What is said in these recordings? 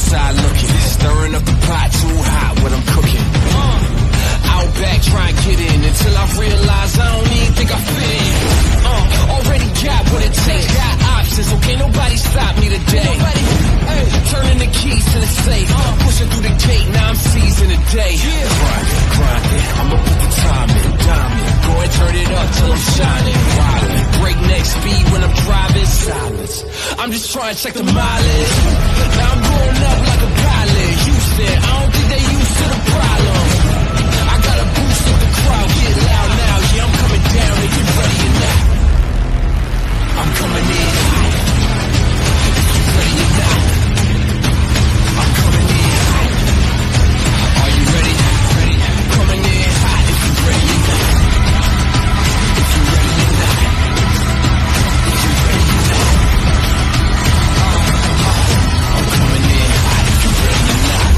outside looking, stirring up the pot too hot when I'm cooking. Out back trying to get in until I realize I don't even think I fit in. Already got what it takes, got options, okay, nobody stop me today. Turning the keys to the safe, pushing through the gate, now I'm seizing the day. Grinding, I'ma put the time in, diamond, go and turn it up till I'm shining. Wildin', breakneck speed when I'm driving, silence, I'm just trying to check the mileage. Now I'm going up like a pilot, Houston, I don't think they used to the problem. I gotta boost up the crowd, get loud now, yeah, I'm coming down and get ready or not. I'm coming in hot, if you ready or not. I'm coming in hot, are you ready? I'm coming in hot, if you ready or not. If you ready or not. If you ready or not. I'm coming in hot, if you ready or not.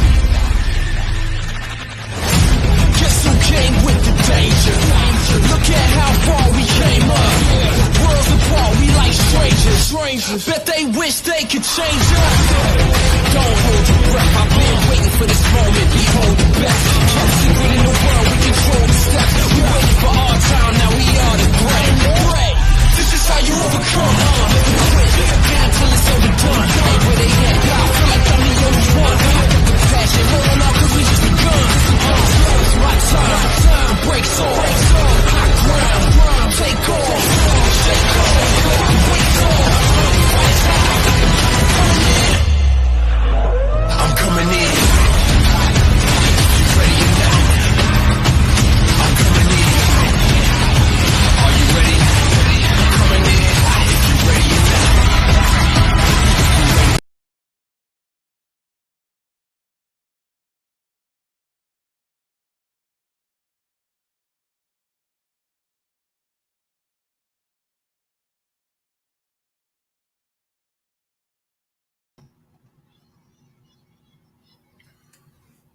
Guess who came with the danger? Look at how far we came up. Worlds apart, we like strangers. Bet they wish they could change us. Don't hold your breath, I've been waiting for this moment. Behold the best, kept secret in the world, we control the steps. We waiting for our time, now we are the great. This is how you overcome. Quit, get until it's overdone. Ain't where they at, I feel like I'm the only one. The passion, hold on now, cause we just begun. It's my time, the break's on. High ground, take off. Shake off, wake off. I'm coming in. You ready or not? I'm coming in. Are you ready? I'm coming in. You ready or not?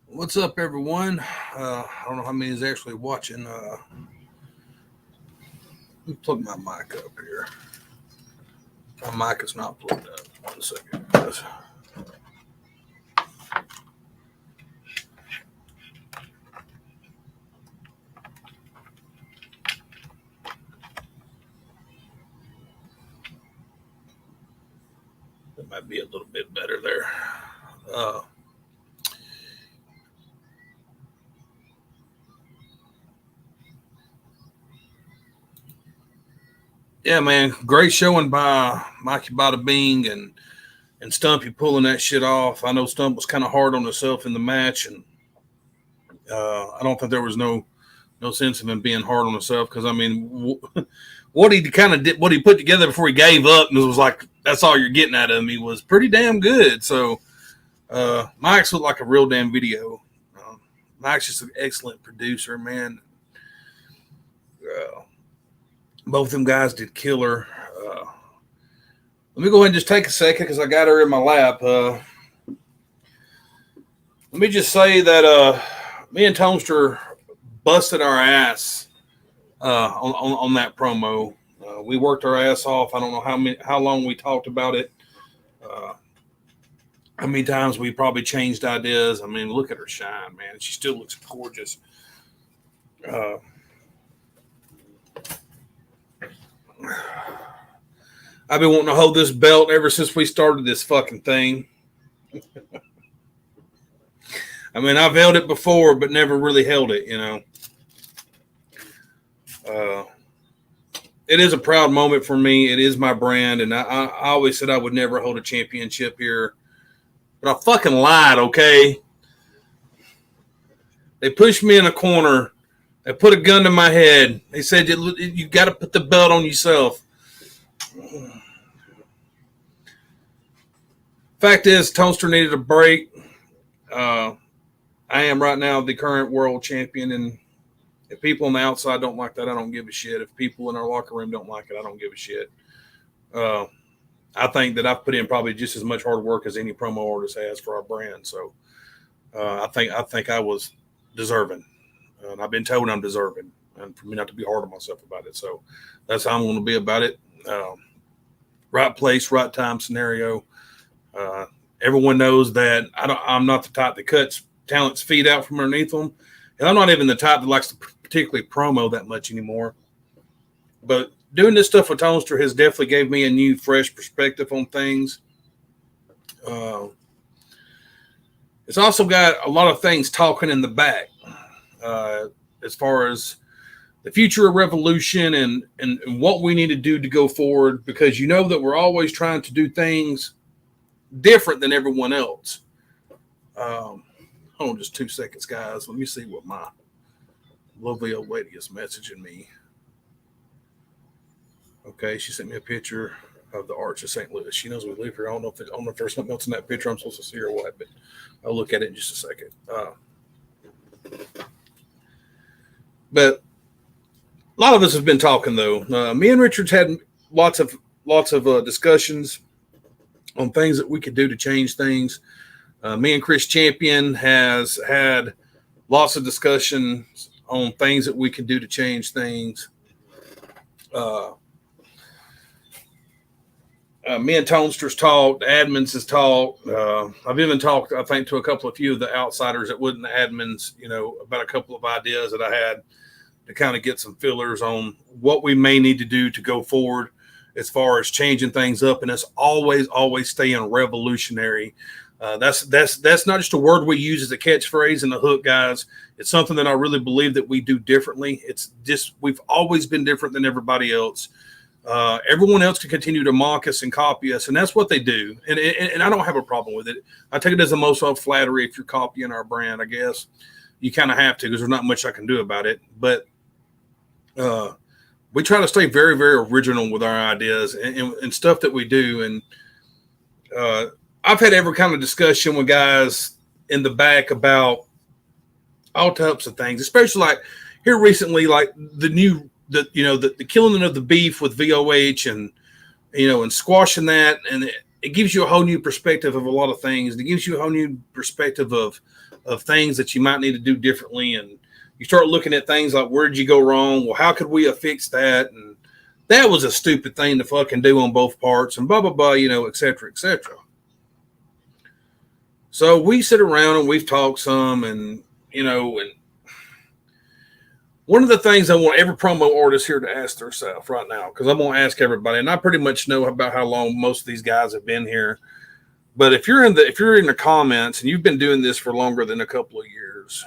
What's up, everyone? I don't know how many is actually watching. Let me plug my mic up here. My mic is not plugged up. 1 second, guys. That might be a little bit better there. Yeah, man, great showing by Mikey Bada Bing and Stumpy pulling that shit off. I know Stump was kind of hard on himself in the match, and I don't think there was no sense in him being hard on himself because I mean, what he kind of did, what he put together before he gave up, and it was like that's all you're getting out of him. He was pretty damn good. So Mike's looked like a real damn video. Mike's just an excellent producer, man. Both them guys did killer. Let me go ahead and just take a second because I got her in my lap. Let me just say that me and Tonester busted our ass on that promo. We worked our ass off. I don't know how long we talked about it. How many times we probably changed ideas. I mean, look at her shine, man. She still looks gorgeous. I've been wanting to hold this belt ever since we started this fucking thing. I mean, I've held it before, but never really held it, you know. It is a proud moment for me. It is my brand, and I always said I would never hold a championship here. But I fucking lied, okay? They pushed me in a corner. They put a gun to my head. They said, you got to put the belt on yourself. Fact is, Tonester needed a break. I am right now the current world champion, and if people on the outside don't like that, I don't give a shit. If people in our locker room don't like it, I don't give a shit. I think that I've put in probably just as much hard work as any promo artist has for our brand. So I think I was deserving. And I've been told I'm deserving, and for me not to be hard on myself about it. So that's how I'm going to be about it. Right place, right time scenario. Everyone knows that I'm not the type that cuts talent's feet out from underneath them, and I'm not even the type that likes to particularly promo that much anymore. But doing this stuff with Tonester has definitely gave me a new, fresh perspective on things. It's also got a lot of things talking in the back as far as the future of Revolution and what we need to do to go forward, because you know that we're always trying to do things different than everyone else. Hold on just 2 seconds, guys. Let me see what my lovely old lady is messaging me. Okay, she sent me a picture of the Arch of St. Louis. She knows we live here. I don't know if there's something else in that picture I'm supposed to see or what, but I'll look at it in just a second. But a lot of us have been talking, though. Me and Richard's had lots of discussions on things that we could do to change things. Me and Chris Champion has had lots of discussions on things that we can do to change things. Me and Tonester's talked, admins has talked. I've even talked, I think, to a few of the outsiders that wasn't the admins, about a couple of ideas that I had to kind of get some fillers on what we may need to do to go forward as far as changing things up. And it's always staying revolutionary. That's not just a word we use as a catchphrase and a hook, guys. It's something that I really believe that we do differently. It's just, we've always been different than everybody else. Everyone else can continue to mock us and copy us, and that's what they do. And I don't have a problem with it. I take it as a most of flattery if you're copying our brand, I guess. You kind of have to, because there's not much I can do about it. But we try to stay very, very original with our ideas and stuff that we do. And I've had every kind of discussion with guys in the back about all types of things, especially like here recently, like the killing of the beef with VOH and squashing that. And it gives you a whole new perspective of a lot of things. It gives you a whole new perspective of things that you might need to do differently. And you start looking at things like, where did you go wrong? Well, how could we have fixed that? And that was a stupid thing to fucking do on both parts, and blah, blah, blah, et cetera, et cetera. So we sit around and we've talked some, and one of the things I want every promo artist here to ask themselves right now, because I'm going to ask everybody, and I pretty much know about how long most of these guys have been here. But if you're in the comments and you've been doing this for longer than a couple of years,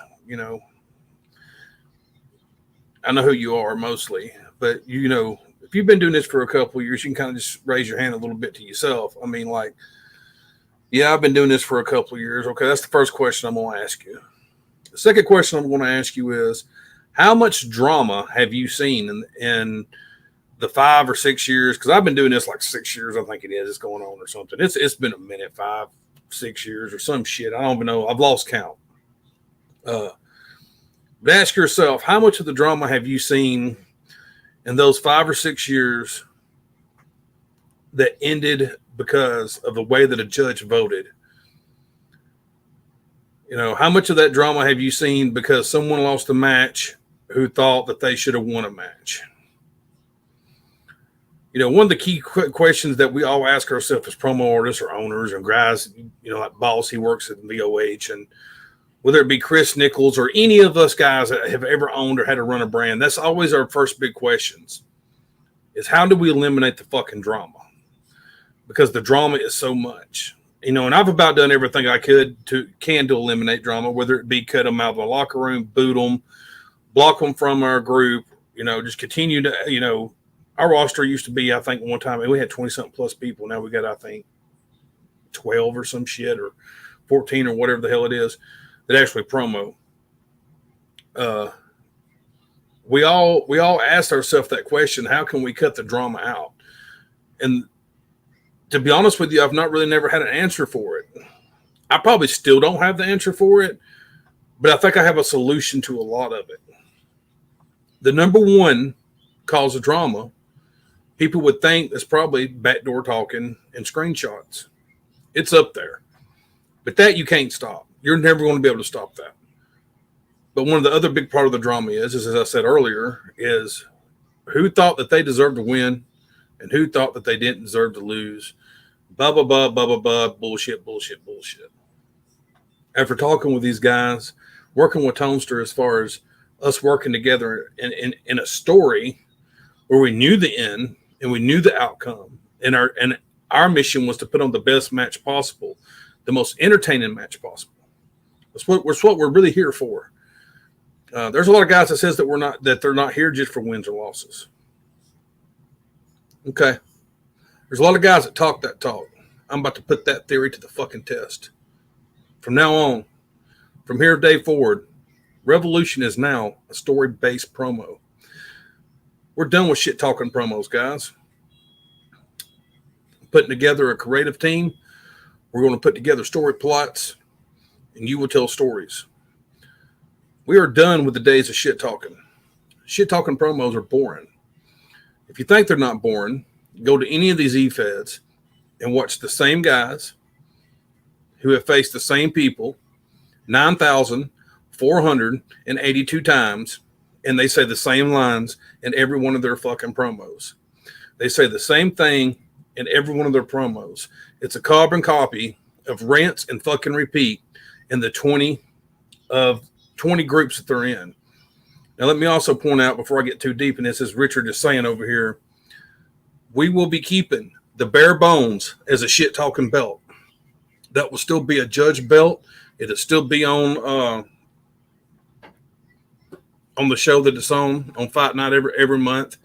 I know who you are mostly, but if you've been doing this for a couple of years, you can kind of just raise your hand a little bit to yourself. I mean, like, yeah, I've been doing this for a couple of years. Okay, that's the first question I'm going to ask you. The second question I'm going to ask you is, how much drama have you seen in the 5 or 6 years? Because I've been doing this like 6 years, I think it is. It's going on or something. It's been a minute, 5, 6 years or some shit. I don't even know. I've lost count. But ask yourself, how much of the drama have you seen in those 5 or 6 years that ended because of the way that a judge voted? How much of that drama have you seen because someone lost a match who thought that they should have won a match? One of the key questions that we all ask ourselves as promo artists or owners and guys, like Boss, he works at VOH, and whether it be Chris Nichols or any of us guys that have ever owned or had to run a brand, that's always our first big questions, is how do we eliminate the fucking drama? Because the drama is so much. And I've about done everything I can to eliminate drama, whether it be cut them out of the locker room, boot them, block them from our group, just continue to, our roster used to be, I think one time, we had 20-something plus people. Now we got, I think, 12 or some shit, or 14 or whatever the hell it is that actually promo. We all asked ourselves that question, how can we cut the drama out? And to be honest with you, I've never had an answer for it. I probably still don't have the answer for it, but I think I have a solution to a lot of it. The number one cause of drama, people would think, is probably backdoor talking and screenshots. It's up there. But that you can't stop. You're never going to be able to stop that. But one of the other big part of the drama is, as I said earlier, is who thought that they deserved to win and who thought that they didn't deserve to lose. Blah, blah, blah, blah, blah, blah, bullshit. After talking with these guys, working with Tonester as far as us working together in a story where we knew the end and we knew the outcome, and our mission was to put on the best match possible, the most entertaining match possible. That's what we're really here for. There's a lot of guys that says that they're not here just for wins or losses. Okay. There's a lot of guys that talk that talk. I'm about to put that theory to the fucking test. From now on, from here day forward, Revolution is now a story-based promo. We're done with shit talking promos, guys. Putting together a creative team. We're going to put together story plots, and you will tell stories. We are done with the days of shit talking. Shit talking promos are boring. If you think they're not boring, go to any of these E-Feds and watch the same guys who have faced the same people 9,482 times, and they say the same lines in every one of their fucking promos. They say the same thing in every one of their promos. It's a carbon copy of rinse and fucking repeat in the 20 groups that they're in. Now, let me also point out before I get too deep in this, as Richard is saying over here, we will be keeping the bare bones as a shit talking belt. That will still be a judge belt. It'll still be on the show that it's on Fight Night every month,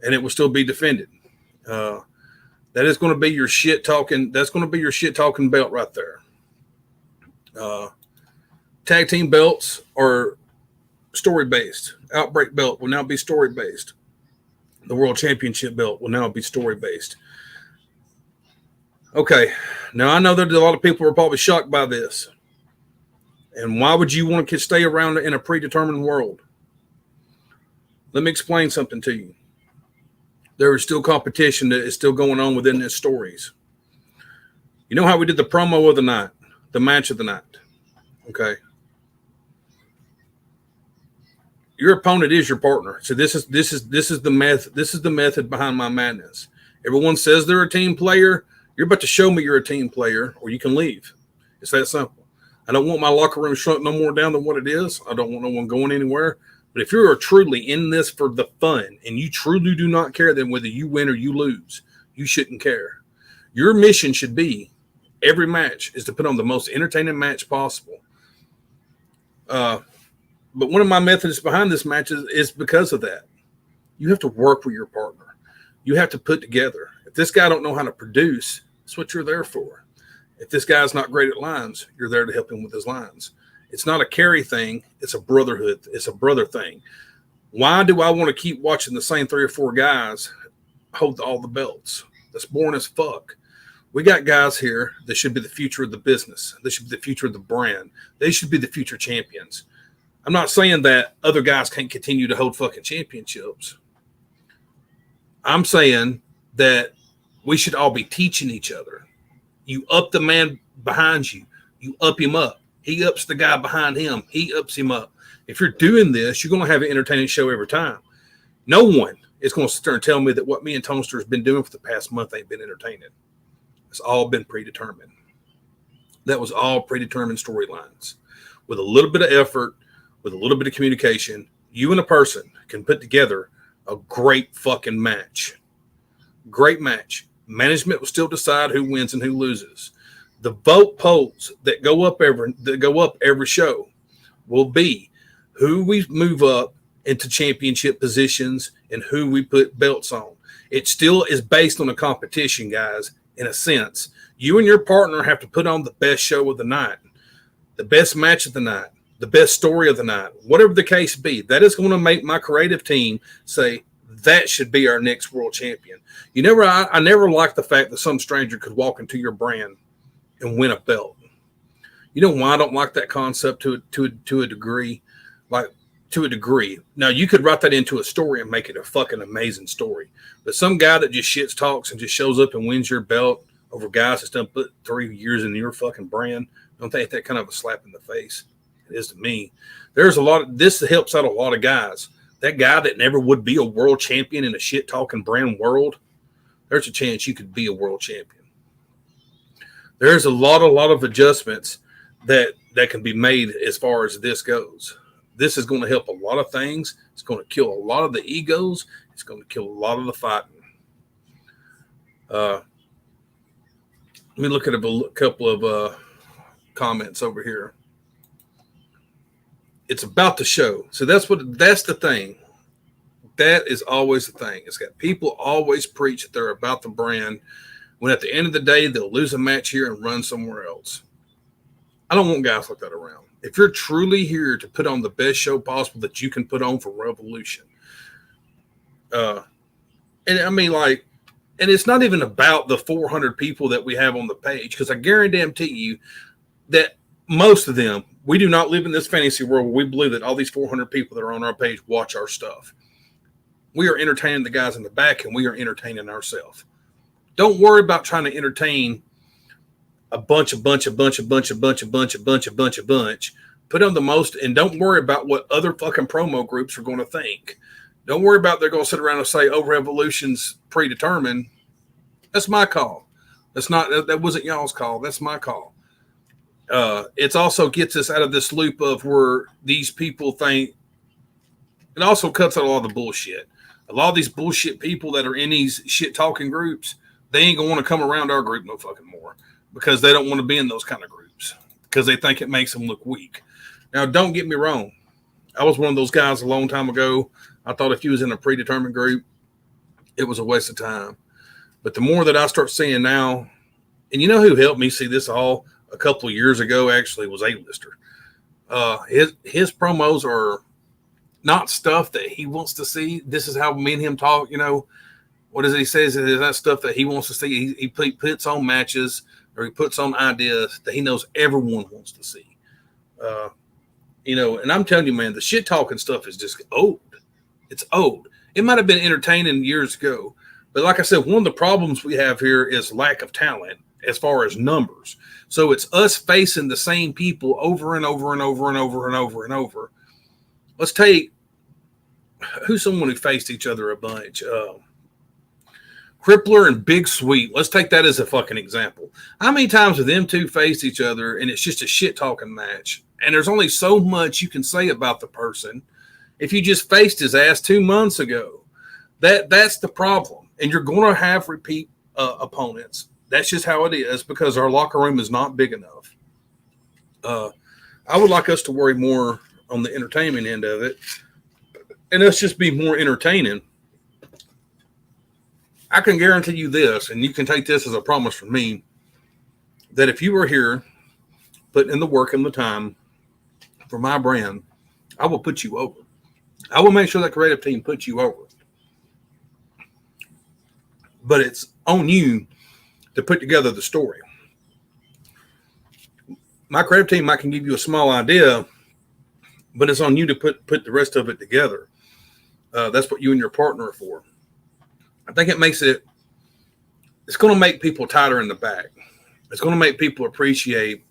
and it will still be defended. That is going to be your shit talking. That's going to be your shit talking belt right there. Tag team belts are story based. Outbreak belt will now be story based. The World Championship belt will now be story based. Okay, now I know that a lot of people are probably shocked by this. And why would you want to stay around in a predetermined world? Let me explain something to you. There is still competition that is still going on within these stories. You know how we did the promo of the night, the match of the night, okay? Your opponent is your partner. So this is the method. This is the method behind my madness. Everyone says they're a team player. You're about to show me you're a team player, or you can leave. It's that simple. I don't want my locker room shrunk no more down than what it is. I don't want no one going anywhere. But if you're truly in this for the fun and you truly do not care then whether you win or you lose, you shouldn't care. Your mission should be every match is to put on the most entertaining match possible. But one of my methods behind this match is because of that. You have to work with your partner. You have to put together. If this guy don't know how to produce, that's what you're there for. If this guy's not great at lines, you're there to help him with his lines. It's not a carry thing. It's a brotherhood. It's a brother thing. Why do I want to keep watching the same 3 or 4 guys hold all the belts? That's boring as fuck. We got guys here that should be the future of the business. They should be the future of the brand. They should be the future champions. I'm not saying that other guys can't continue to hold fucking championships. I'm saying that we should all be teaching each other. You up the man behind you. You up him up. He ups the guy behind him. He ups him up. If you're doing this, you're going to have an entertaining show every time. No one is going to sit there and tell me that what me and Tonester has been doing for the past month ain't been entertaining. It's all been predetermined. That was all predetermined storylines. With a little bit of effort, with a little bit of communication, you and a person can put together a great fucking match. Great match. Management will still decide who wins and who loses. The vote polls that go up every show will be who we move up into championship positions and who we put belts on. It still is based on a competition, guys, in a sense. You and your partner have to put on the best show of the night, the best match of the night, the best story of the night, whatever the case be. That is going to make my creative team say, that should be our next world champion. I never liked the fact that some stranger could walk into your brand and win a belt. You know why I don't like that concept to a degree? Like, to a degree. Now, you could write that into a story and make it a fucking amazing story. But some guy that just shits talks and just shows up and wins your belt over guys that's done put 3 years in your fucking brand, don't think that kind of a slap in the face? It is to me. There's a lot of this that helps out a lot of guys. That guy that never would be a world champion in a shit talking brand world, there's a chance you could be a world champion. there's a lot of adjustments that can be made as far as this goes. This is going to help a lot of things. It's going to kill a lot of the egos. It's going to kill a lot of the fighting. Let me look at a couple of comments over here. It's about the show. So that's the thing. That is always the thing. It's got people always preach that they're about the brand, when at the end of the day, they'll lose a match here and run somewhere else. I don't want guys like that around. If you're truly here to put on the best show possible that you can put on for Revolution, and I mean, like, and it's not even about the 400 people that we have on the page, because I guarantee you that most of them, we do not live in this fantasy world where we believe that all these 400 people that are on our page watch our stuff. We are entertaining the guys in the back, and we are entertaining ourselves. Don't worry about trying to entertain a bunch. Put on the most, and don't worry about what other fucking promo groups are going to think. Don't worry about they're going to sit around and say, "Oh, Revolution's predetermined." That's my call. That wasn't y'all's call. That's my call. It also gets us out of this loop of where these people think. It also cuts out a lot of the bullshit. A lot of these bullshit people that are in these shit talking groups, they ain't gonna want to come around our group no fucking more, because they don't want to be in those kind of groups, because they think it makes them look weak. Now, don't get me wrong. I was one of those guys a long time ago. I thought if you was in a predetermined group, it was a waste of time. But the more that I start seeing now, and you know who helped me see this all a couple of years ago actually was A-Lister. His promos are not stuff that he wants to see. This is how me and him talk, you know. What does he say? Is that stuff that he wants to see? He puts on matches, or he puts on ideas that he knows everyone wants to see. You know, and I'm telling you, man, the shit talking stuff is just old. It's old. It might have been entertaining years ago, but like I said, one of the problems we have here is lack of talent as far as numbers. So it's us facing the same people over and over and over and over and over and over. Let's take who's someone who faced each other a bunch. Crippler and Big Sweet. Let's take that as a fucking example. How many times have them two faced each other and it's just a shit talking match? And there's only so much you can say about the person if you just faced his ass 2 months ago. That's the problem. And you're going to have repeat opponents. That's just how it is, because our locker room is not big enough. I would like us to worry more on the entertainment end of it, and us just be more entertaining. I can guarantee you this, and you can take this as a promise from me, that if you were here putting in the work and the time for my brand, I will put you over. I will make sure that creative team puts you over. But it's on you to put together the story. My creative team, I can give you a small idea, but it's on you to put the rest of it together. That's what you and your partner are for. I think it's going to make people tighter in the back. It's going to make people appreciate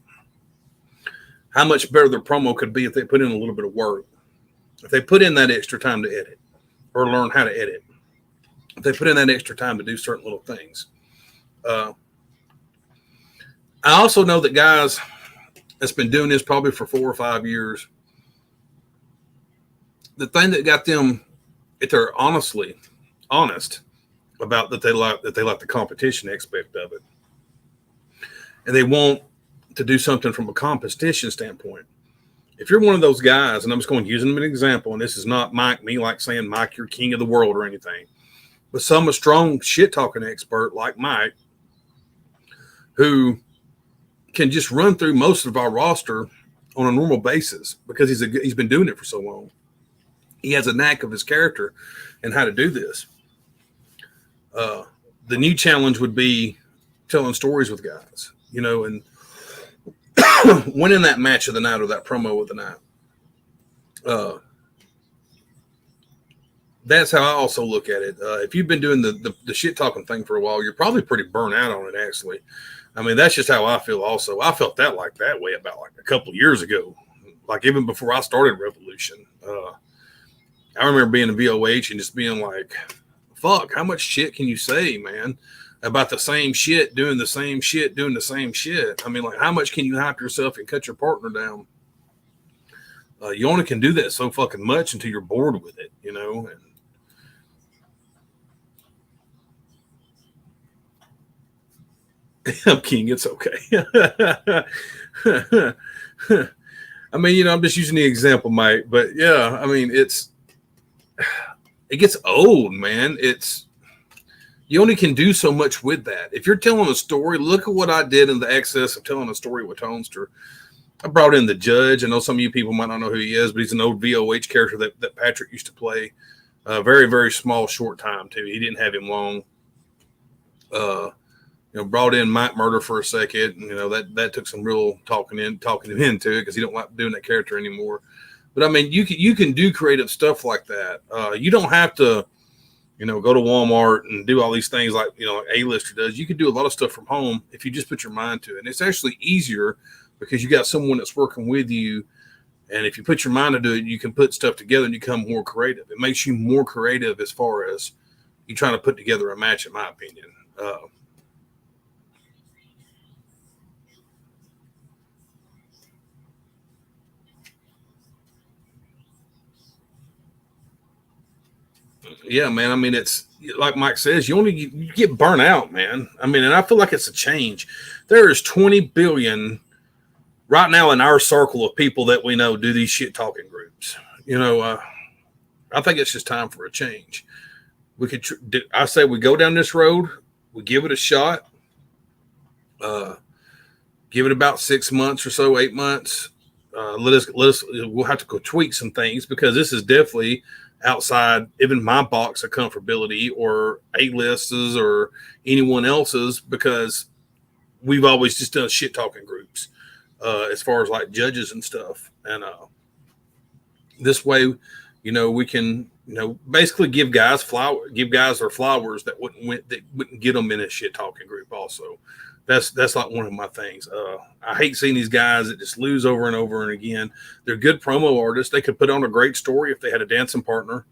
how much better their promo could be if they put in a little bit of work. If they put in that extra time to edit or learn how to edit. If they put in that extra time to do certain little things. I also know that guys that's been doing this probably for 4 or 5 years, the thing that got them, if they're honest about that, they like the competition aspect of it, and they want to do something from a competition standpoint. If you're one of those guys, and I'm just going to use them as an example, and this is not me like saying, Mike, you're king of the world or anything, but a strong shit talking expert like Mike, who can just run through most of our roster on a normal basis because he's been doing it for so long. He has a knack of his character and how to do this. The new challenge would be telling stories with guys, you know, and winning that match of the night or that promo of the night. That's how I also look at it. If you've been doing the shit talking thing for a while, you're probably pretty burnt out on it, actually. I mean, that's just how I feel also. I felt that way about like a couple of years ago, like even before I started Revolution. I remember being in VOH and just being like, fuck, how much shit can you say, man? about the same shit, doing the same shit, doing the same shit. I mean, like, how much can you hype yourself and cut your partner down? You only can do that so fucking much until you're bored with it, you know? And I'm King, it's okay. I mean, you know, I'm just using the example, Mike, but yeah, I mean, it gets old, man. You only can do so much with that. If you're telling a story, look at what I did in the excess of telling a story with Tonester. I brought in the Judge. I know some of you people might not know who he is, but he's an old VOH character that Patrick used to play. Very, very small, short time, too. He didn't have him long. Brought in Mike Murder for a second. You know, that took some real talking him into it because he don't like doing that character anymore. But I mean, you can do creative stuff like that. You don't have to, go to Walmart and do all these things like A-lister does. You can do a lot of stuff from home if you just put your mind to it. And it's actually easier because you got someone that's working with you. And if you put your mind to do it, you can put stuff together and you become more creative. It makes you more creative as far as you trying to put together a match, in my opinion. Yeah, man. I mean, it's like Mike says, you get burnt out, man. I mean, and I feel like it's a change. There is 20 billion right now in our circle of people that we know do these shit talking groups. I think it's just time for a change. We could, I say, we go down this road, we give it a shot, give it about 6 months or so, 8 months. Let us. We'll have to go tweak some things because this is definitely outside even my box of comfortability or A-listers or anyone else's, because we've always just done shit talking groups as far as like judges and stuff. And this way, we can, basically give guys their flowers that wouldn't get them in a shit talking group. Also, that's like one of my things. I hate seeing these guys that just lose over and over and again. They're good promo artists. They could put on a great story if they had a dancing partner,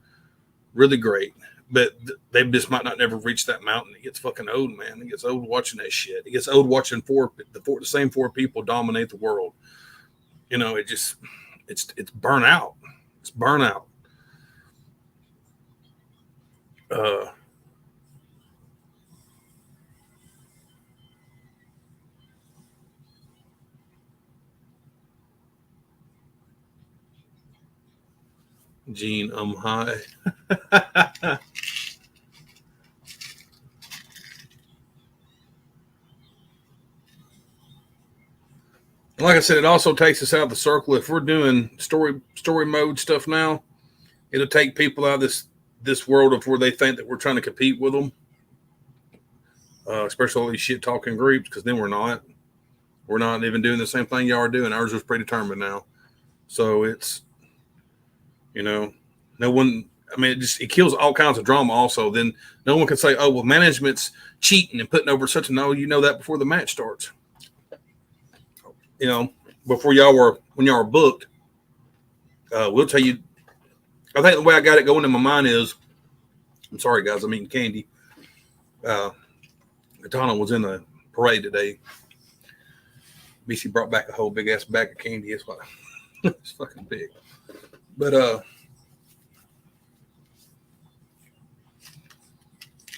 really great. But they just might not never reach that mountain. It gets fucking old, man. It gets old watching that shit. It gets old watching the same four people dominate the world. It's burnout. It's burnout. Gene, I'm high. Like I said, it also takes us out of the circle. If we're doing story mode stuff now, it'll take people out of this world of where they think that we're trying to compete with them, especially all these shit talking groups, because then we're not even doing the same thing y'all are doing. Ours is predetermined now. So it's, no one, I mean, it kills all kinds of drama also. Then no one can say, oh, well, management's cheating and putting over such a, no, that before the match starts. When y'all were booked, we'll tell you. I think the way I got it going in my mind is, I'm sorry, guys, I'm eating candy. Katana was in a parade today. BC brought back a whole big ass bag of candy. It's like, it's fucking big. But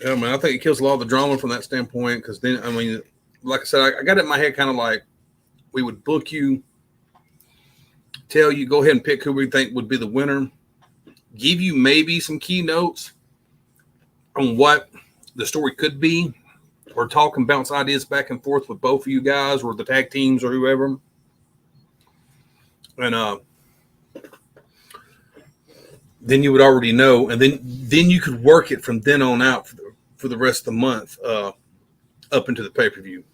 yeah, man, I think it kills a lot of the drama from that standpoint. Because then, I mean, like I said, I got it in my head kind of like we would book you, tell you, go ahead and pick who we think would be the winner, give you maybe some keynotes on what the story could be, or talk and bounce ideas back and forth with both of you guys or the tag teams or whoever. And then you would already know, and then you could work it from then on out for the rest of the month up into the pay-per-view.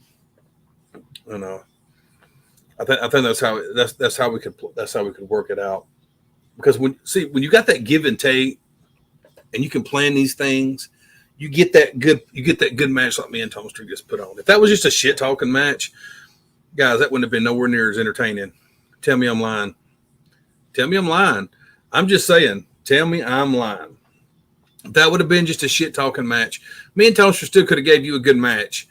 And I think that's how we could work it out. Because when you got that give and take, and you can plan these things, you get that good match like me and Tonester just put on. If that was just a shit talking match, guys, that wouldn't have been nowhere near as entertaining. Tell me I'm lying. I'm just saying. Tell me I'm lying. That would have been just a shit talking match. Me and Toaster still could have gave you a good match,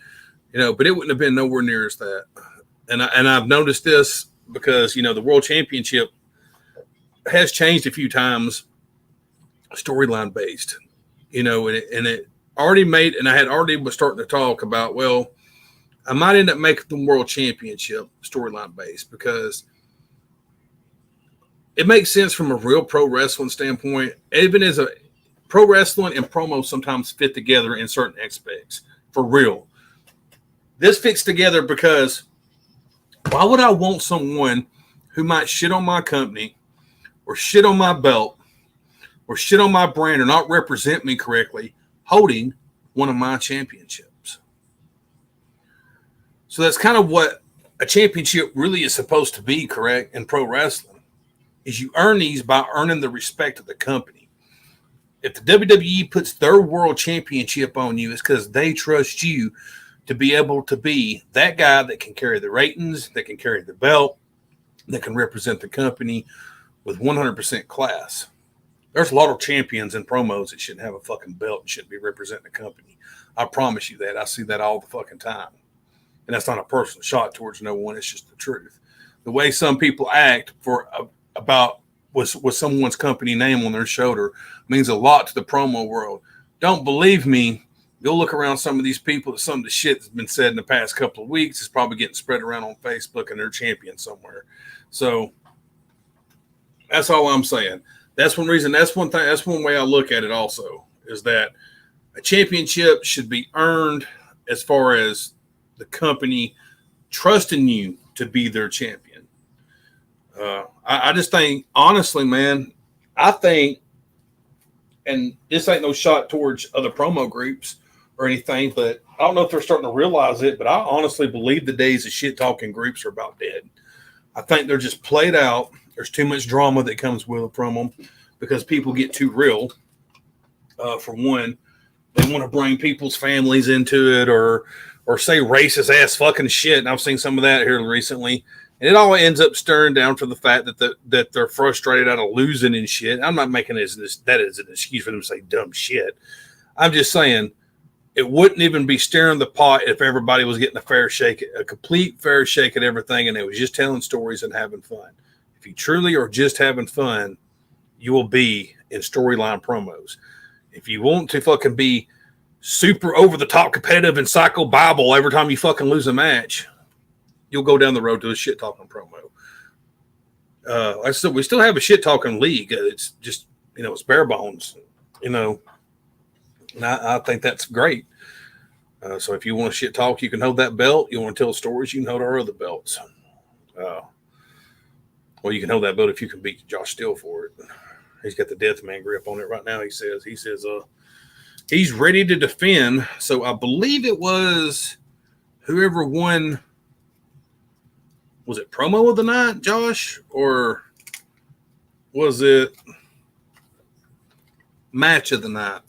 but it wouldn't have been nowhere near as that. And I've noticed this because, the World Championship has changed a few times storyline based, and it already made, and I had already was starting to talk about, well, I might end up making the World Championship storyline based because it makes sense from a real pro wrestling standpoint. Even as a pro wrestling and promo sometimes fit together in certain aspects for real. This fits together because why would I want someone who might shit on my company or shit on my belt or shit on my brand or not represent me correctly holding one of my championships? So that's kind of what a championship really is supposed to be, correct, in pro wrestling, is you earn these by earning the respect of the company. If the WWE puts their world championship on you, it's because they trust you to be able to be that guy that can carry the ratings, that can carry the belt, that can represent the company with 100% class. There's a lot of champions and promos that shouldn't have a fucking belt and shouldn't be representing the company. I promise you that. I see that all the fucking time. And that's not a personal shot towards no one. It's just the truth. The way some people act about with someone's company name on their shoulder means a lot to the promo world. Don't believe me? Go look around some of these people. Some of the shit that's been said in the past couple of weeks is probably getting spread around on Facebook and they're champion somewhere. So that's all I'm saying. That's one reason. That's one thing. That's one way I look at it also, is that a championship should be earned as far as the company trusting you to be their champion. I just think, honestly, man, I think, and this ain't no shot towards other promo groups or anything, but I don't know if they're starting to realize it, but I honestly believe the days of shit talking groups are about dead. I think they're just played out. There's too much drama that comes with from them because people get too real. For one, they want to bring people's families into it or say racist ass fucking shit. And I've seen some of that here recently. And it all ends up stirring down for the fact that they're frustrated out of losing and shit. I'm not making that as an excuse for them to say dumb shit. I'm just saying it wouldn't even be stirring the pot if everybody was getting a complete fair shake at everything and they was just telling stories and having fun. If you truly are just having fun, you will be in storyline promos. If you want to fucking be super over the top competitive and psycho Bible every time you fucking lose a match, you'll go down the road to a shit talking promo. We still have a shit talking league. It's just, it's bare bones, and I think that's great. So if you want to shit talk, you can hold that belt. You want to tell stories, you can hold our other belts. Well, you can hold that belt if you can beat Josh Steele for it. He's got the Deathman grip on it right now. He says he's ready to defend. So I believe it was whoever won. Was it promo of the night, Josh? Or was it match of the night?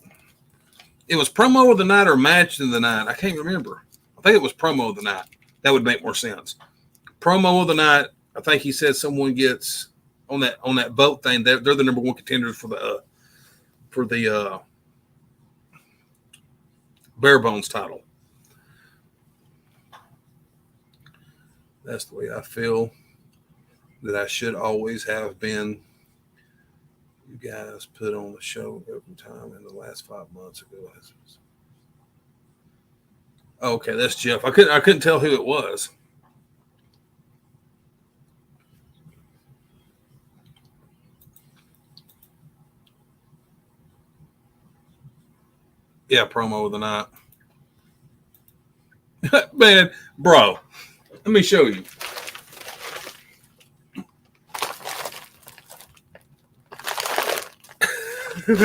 It was promo of the night or match of the night. I can't remember. I think it was promo of the night. That would make more sense. Promo of the night. I think he said someone gets on that vote thing. They're the number one contenders for the Bare Bones title. That's the way I feel that I should always have been. You guys put on the show every time in the last 5 months ago. Okay, that's Jeff. I couldn't tell who it was. Yeah, promo of the night. Man, bro, let me show you. Believe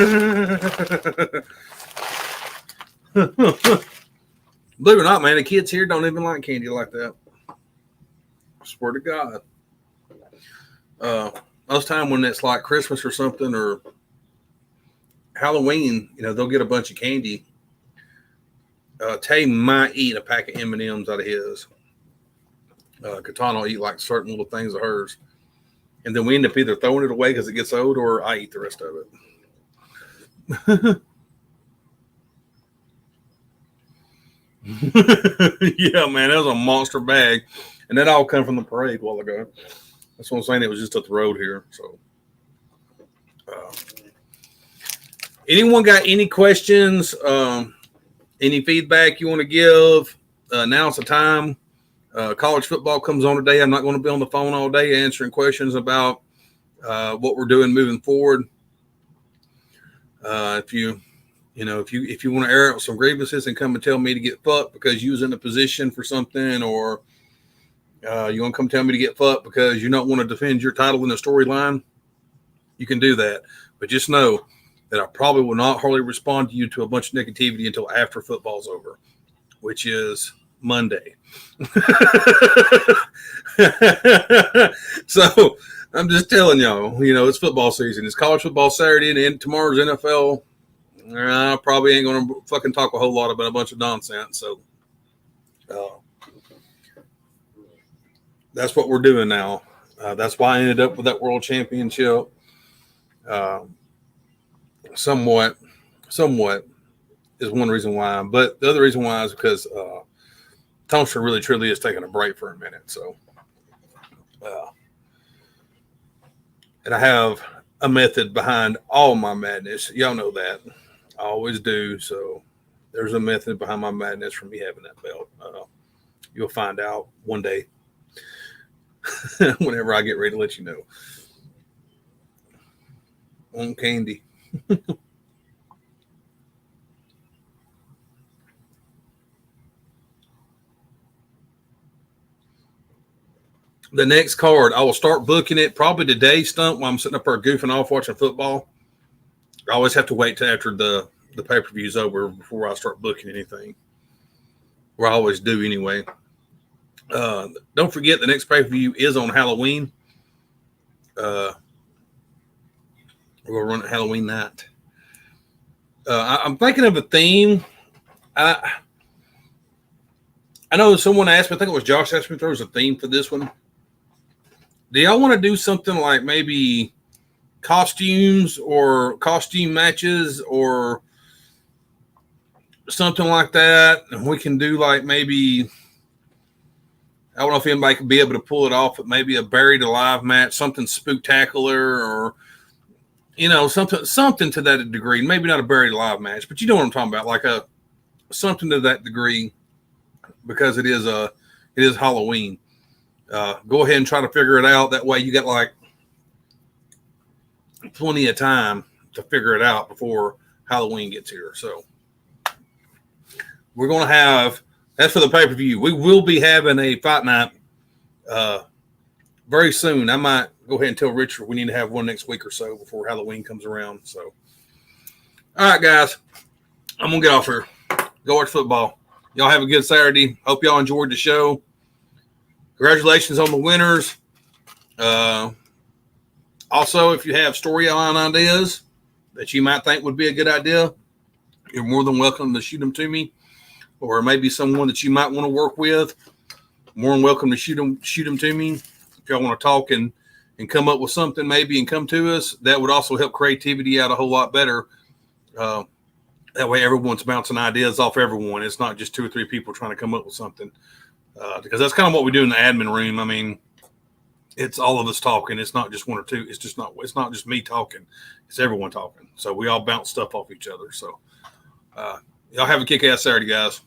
it or not, man, the kids here don't even like candy like that. I swear to God. Most time when it's like Christmas or something or Halloween, they'll get a bunch of candy. Tay might eat a pack of M&Ms out of his. Katana will eat like certain little things of hers. And then we end up either throwing it away because it gets old or I eat the rest of it. Yeah, man, that was a monster bag. And that all come from the parade a while ago. That's what I'm saying. It was just up the road here. So, anyone got any questions? Any feedback you want to give? Now's the time. College football comes on today. I'm not going to be on the phone all day answering questions about what we're doing moving forward. If you want to air out some grievances and come and tell me to get fucked because you was in a position for something, or you want to come tell me to get fucked because you don't want to defend your title in the storyline, you can do that. But just know that I probably will not hardly respond to you to a bunch of negativity until after football's over, which is Monday. So I'm just telling y'all, it's football season. It's college football Saturday, and tomorrow's NFL. I probably ain't going to fucking talk a whole lot about a bunch of nonsense. So that's what we're doing now. That's why I ended up with that world championship. Somewhat is one reason why. But the other reason why is because Thompson really truly is taking a break for a minute. So, and I have a method behind all my madness. Y'all know that. I always do. So there's a method behind my madness from me having that belt. You'll find out one day whenever I get ready to let you know. On candy. The next card, I will start booking it probably today, Stump, while I'm sitting up there goofing off watching football. I always have to wait till after the pay-per-view is over before I start booking anything. Or I always do anyway. Don't forget the next pay-per-view is on Halloween. We'll run it Halloween night. I'm thinking of a theme. I know someone asked me, I think it was Josh asked me if there was a theme for this one. Do y'all want to do something like maybe costumes or costume matches or something like that? And we can do like maybe, I don't know if anybody could be able to pull it off, but maybe a buried alive match, something spectacular, or something to that degree. Maybe not a buried alive match, but you know what I'm talking about, like something to that degree, because it is Halloween. Go ahead and try to figure it out. That way you got like plenty of time to figure it out before Halloween gets here. So we're going to have, that's for the pay-per-view. We will be having a fight night very soon. I might go ahead and tell Richard we need to have one next week or so before Halloween comes around. So, all right, guys, I'm going to get off here. Go watch football. Y'all have a good Saturday. Hope y'all enjoyed the show. Congratulations on the winners. Also, if you have storyline ideas that you might think would be a good idea, you're more than welcome to shoot them to me. Or maybe someone that you might want to work with, more than welcome to shoot them to me. If y'all want to talk and come up with something maybe and come to us, that would also help creativity out a whole lot better. That way everyone's bouncing ideas off everyone. It's not just 2 or 3 people trying to come up with something. Because that's kind of what we do in the admin room. I mean, it's all of us talking. It's not just 1 or 2. It's not just me talking. It's everyone talking. So we all bounce stuff off each other. So y'all have a kick-ass Saturday, guys.